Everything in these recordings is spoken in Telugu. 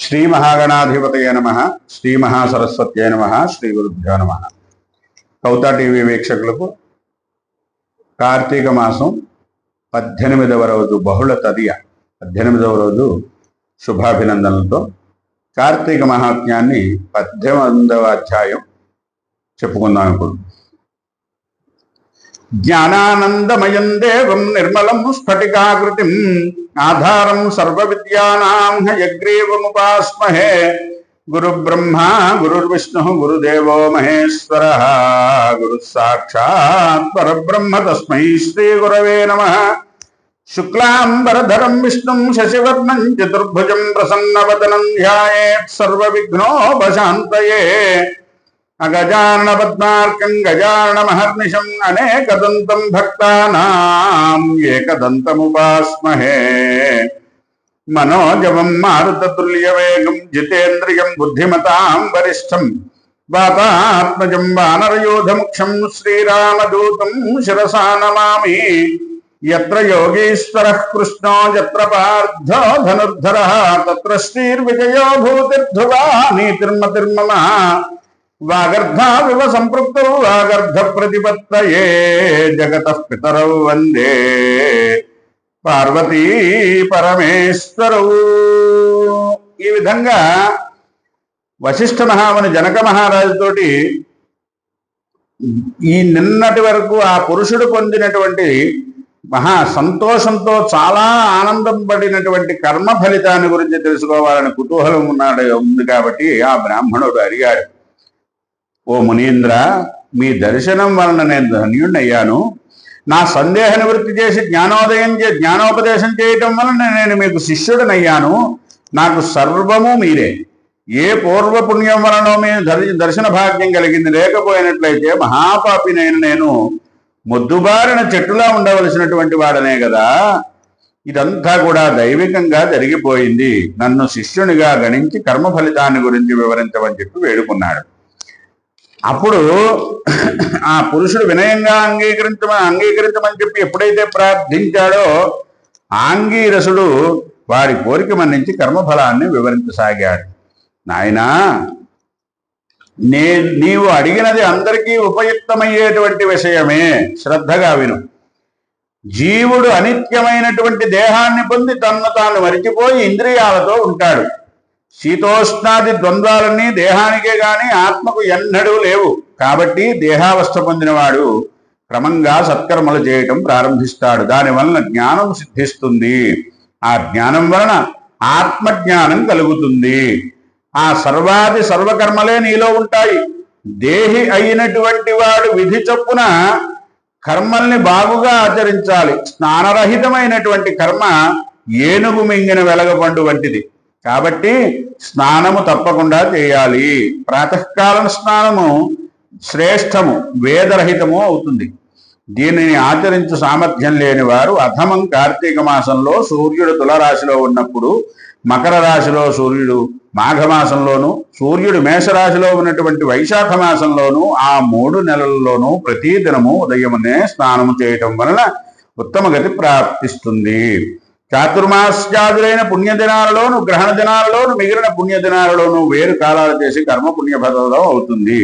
శ్రీ మహాగణాధిపతయ నమః, శ్రీ మహాసరస్వత్యై నమః, శ్రీ గురుభ్యో నమః. కౌతా టీవీ వీక్షకులకు కార్తీక మాసం 18వ రోజు బహుళ తదియ 18వ రోజు శుభాభినందనలతో కార్తీక మహాత్మ్యాన్ని 18వ అధ్యాయం చెప్పుకుందాం. ఇప్పుడు జ్ఞానానందమయం దేవం నిర్మలం స్ఫటికాకృతిం ఆధారం సర్వ విద్యానాం హయగ్రీవముపాస్మహే. గురు బ్రహ్మ గురుర్విష్ణు గురుదేవో మహేశ్వర గురు సాక్షాత్ పరబ్రహ్మ తస్మై శ్రీ గురవే నమః. శుక్లాంబరధరం విష్ణుం శశివర్ణం చతుర్భుజం ప్రసన్నవదనం ధ్యాయేత్ సర్వవిఘ్నోపశాంతయే. అగజానన పద్మార్కం గజానన మహర్నిశం అనేకదంతం భక్తానాం ఏకదంతముపాస్మహే. మనోజవం మారుతతుల్యవేగం జితేంద్రియం బుద్ధిమతాం వరిష్టం వాతాత్మజం వానరయోధముఖ్యం శ్రీరామదూతం శిరసా నమామి. యత్ర యోగీశ్వరః కృష్ణో యత్ర పార్థో ధనుర్ధరః తత్ర శ్రీర్విజయో భూతిర్ధ్రువా నీతిర్మతిర్మమ. వాగర్ధావివ సంపృక్తౌ వాగర్ధ ప్రతిపత్తయే జగతః పితరౌ వందే పార్వతీ పరమేశ్వరౌ. ఈ విధంగా వశిష్ఠ మహాముని జనక మహారాజుతోటి ఈ నిన్నటి వరకు ఆ పురుషుడు పొందినటువంటి మహా సంతోషంతో చాలా ఆనందం పడినటువంటి కర్మ ఫలితాన్ని గురించి తెలుసుకోవాలని కుతూహలం ఉంది కాబట్టి ఆ బ్రాహ్మణుడు అడిగాడు, ఓ మునీంద్ర, మీ దర్శనం వలన నేను ధన్యుణ్ణయ్యాను. నా సందేహ నివృత్తి చేసి జ్ఞానోపదేశం చేయటం వలన నేను మీకు శిష్యుడనయ్యాను. నాకు సర్వము మీరే. ఏ పూర్వపుణ్యం వలనో మీ దర్శన భాగ్యం కలిగింది. లేకపోయినట్లయితే మహాపాపినైన నేను మొద్దుబారిన చెట్టులా ఉండవలసినటువంటి వాడనే కదా. ఇదంతా కూడా దైవికంగా జరిగిపోయింది. నన్ను శిష్యునిగా గణించి కర్మ ఫలితాన్ని గురించి వివరించమని చెప్పి వేడుకున్నాడు. అప్పుడు ఆ పురుషుడు వినయంగా అంగీకరించమని చెప్పి ఎప్పుడైతే ప్రార్థించాడో ఆంగీరసుడు వాడి కోరిక మన్నించి కర్మఫలాన్ని వివరించసాగాడు. నాయనా, నీవు అడిగినది అందరికీ ఉపయుక్తమయ్యేటువంటి విషయమే. శ్రద్ధగా విను. జీవుడు అనిత్యమైనటువంటి దేహాన్ని పొంది తన్ను తాను మరిచిపోయి ఇంద్రియాలతో ఉంటాడు. శీతోష్ణాది ద్వంద్వాలన్నీ దేహానికే గాని ఆత్మకు ఎన్నడూ లేవు. కాబట్టి దేహావస్థ పొందినవాడు క్రమంగా సత్కర్మలు చేయటం ప్రారంభిస్తాడు. దాని వలన జ్ఞానం సిద్ధిస్తుంది. ఆ జ్ఞానం వలన ఆత్మజ్ఞానం కలుగుతుంది. ఆ సర్వాది సర్వకర్మలే నీలో ఉంటాయి. దేహి అయినటువంటి వాడు విధి చొప్పున కర్మల్ని బాగుగా ఆచరించాలి. స్నానరహితమైనటువంటి కర్మ ఏనుగు మింగిన వెలగపండు వంటిది. కాబట్టి స్నానము తప్పకుండా చేయాలి. ప్రాతకాలం స్నానము శ్రేష్టము, వేదరహితము అవుతుంది. దీనిని ఆచరించు సామర్థ్యం లేని వారు అధమం కార్తీక మాసంలో సూర్యుడు తులరాశిలో ఉన్నప్పుడు, మకర రాశిలో సూర్యుడు మాఘమాసంలోను, సూర్యుడు మేషరాశిలో ఉన్నటువంటి వైశాఖ మాసంలోను, ఆ 3 నెలల్లోనూ ప్రతిదినము ఉదయమునే స్నానము చేయటం వలన ఉత్తమ గతి ప్రాప్తిస్తుంది. చాతుర్మాస్యాదులైన పుణ్యదినాలలోను, గ్రహణ దినాలలోను, మిగిలిన పుణ్యదినాలలోను వేరు కాలాలు చేసి కర్మ పుణ్యఫలం అవుతుంది.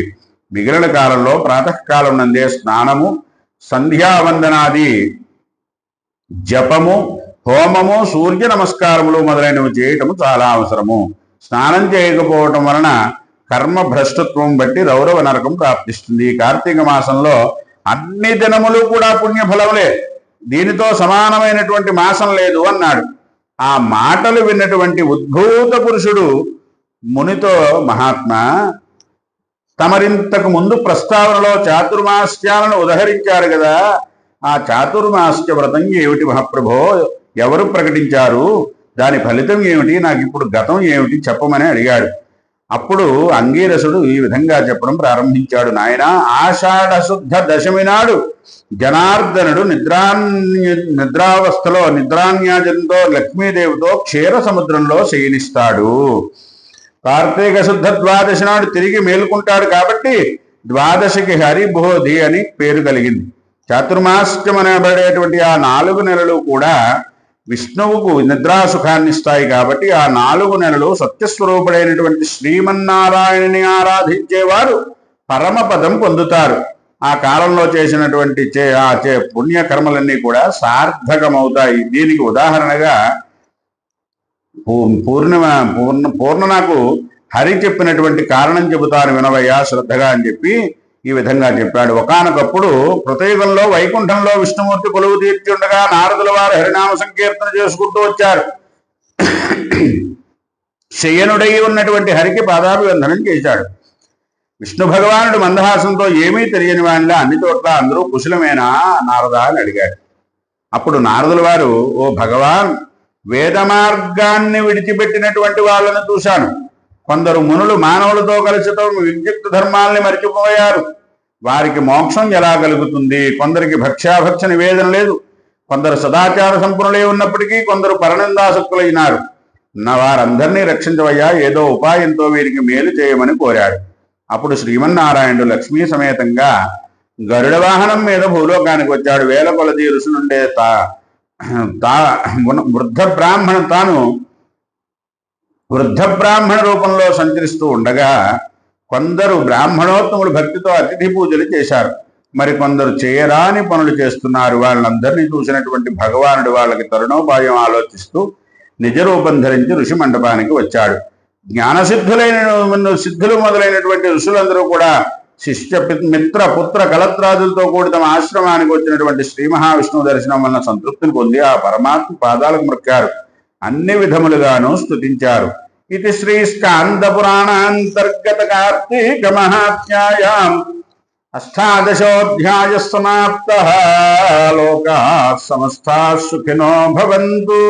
మిగిలిన కాలంలో ప్రాతకాలం నందే స్నానము, సంధ్యావందనాది జపము, హోమము, సూర్య నమస్కారములు మొదలైనవి చేయటము చాలా అవసరము. స్నానం చేయకపోవటం వలన కర్మ భ్రష్టత్వం బట్టి రౌరవ నరకం ప్రాప్తిస్తుంది. కార్తీక మాసంలో అన్ని దినములు కూడా పుణ్యఫలములే. దీనితో సమానమైనటువంటి మాసం లేదు అన్నాడు. ఆ మాటలు విన్నటువంటి ఉద్భూత పురుషుడు మునితో, మహాత్మా, తమరింతకు ముందు ప్రస్తావనలో చాతుర్మాస్యాలను ఉదహరించారు కదా. ఆ చాతుర్మాస్య వ్రతం ఏమిటి మహాప్రభో? ఎవరు ప్రకటించారు? దాని ఫలితం ఏమిటి? నాకు ఇప్పుడు గతం ఏమిటి చెప్పమని అడిగాడు. అప్పుడు అంగీరసుడు ఈ విధంగా చెప్పడం ప్రారంభించాడు. నాయన, ఆషాఢ శుద్ధ దశమి నాడు జనార్దనుడు నిద్రావస్థలో నిద్రాన్యాజంతో లక్ష్మీదేవితో క్షీర సముద్రంలో శయనిస్తాడు. కార్తీక శుద్ధ ద్వాదశి నాడు తిరిగి మేలుకుంటాడు. కాబట్టి ద్వాదశికి హరిబోధి అని పేరు కలిగింది. చాతుర్మాస్యం అనబడేటువంటి ఆ 4 నెలలు కూడా విష్ణువుకు నిద్రాసుఖాన్ని ఇస్తాయి. కాబట్టి ఆ 4 నెలలు సత్యస్వరూపుడైనటువంటి శ్రీమన్నారాయణుని ఆరాధించేవారు పరమపదం పొందుతారు. ఆ కాలంలో చేసినటువంటి పుణ్యకర్మలన్నీ కూడా సార్థకమవుతాయి. దీనికి ఉదాహరణగా పూర్ణనకు హరి చెప్పినటువంటి కారణం చెబుతాను వినవయ్యా శ్రద్ధగా అని చెప్పి ఈ విధంగా చెప్పాడు. ఒకానొకప్పుడు కృతయుగంలో వైకుంఠంలో విష్ణుమూర్తి కొలువు తీర్చి ఉండగా నారదుల వారు హరినామ సంకీర్తన చేసుకుంటూ వచ్చారు. శయనుడై ఉన్నటువంటి హరికి పాదాభివందనం చేశాడు. విష్ణు భగవానుడు మందహాసంతో ఏమీ తెలియని వాడిలా అన్ని చోట్ల అందరూ కుశలమేనా నారద అని అడిగాడు. అప్పుడు నారదుల వారు, ఓ భగవాన్, వేద మార్గాన్ని విడిచిపెట్టినటువంటి వాళ్ళను చూశాను. కొందరు మునులు మానవులతో కలిసితో విద్యుక్త ధర్మాల్ని మరిచిపోయారు. వారికి మోక్షం ఎలా కలుగుతుంది? కొందరికి భక్ష్యాభక్ష నివేదన లేదు. కొందరు సదాచార సంపన్నులై ఉన్నప్పటికీ కొందరు పరనిందాసక్తులైనారు. వారందరినీ రక్షించవయ్యా, ఏదో ఉపాయంతో వీరికి మేలు చేయమని కోరాడు. అప్పుడు శ్రీమన్నారాయణుడు లక్ష్మీ సమేతంగా గరుడ వాహనం మీద భూలోకానికి వచ్చాడు. వేల కొలది ఋషులుండే వృద్ధ బ్రాహ్మణ రూపంలో సంచరిస్తూ ఉండగా కొందరు బ్రాహ్మణోత్తములు భక్తితో అతిథి పూజలు చేశారు. మరి కొందరు చేయరాని పనులు చేస్తున్నారు. వాళ్ళందరినీ చూసినటువంటి భగవానుడు వాళ్ళకి తరుణోపాయం ఆలోచిస్తూ నిజరూపం ధరించి ఋషి మండపానికి వచ్చాడు. సిద్ధులు మొదలైనటువంటి ఋషులందరూ కూడా శిష్య మిత్ర పుత్ర కలత్రాదులతో కూడి తమ ఆశ్రమానికి వచ్చినటువంటి శ్రీ మహావిష్ణువు దర్శనం వలన సంతృప్తిని పొంది ఆ పరమాత్మ పాదాలకు మొక్కారు. అన్ని విధములుగాను స్తుతించారు. ఇది శ్రీ స్కాంద పురాణాంతర్గత కార్తీక మహాత్మ్యాయాం అష్టాదశోధ్యాయ సమాప్తః. లోకాః సమస్తాః సుఖినో భవంతు.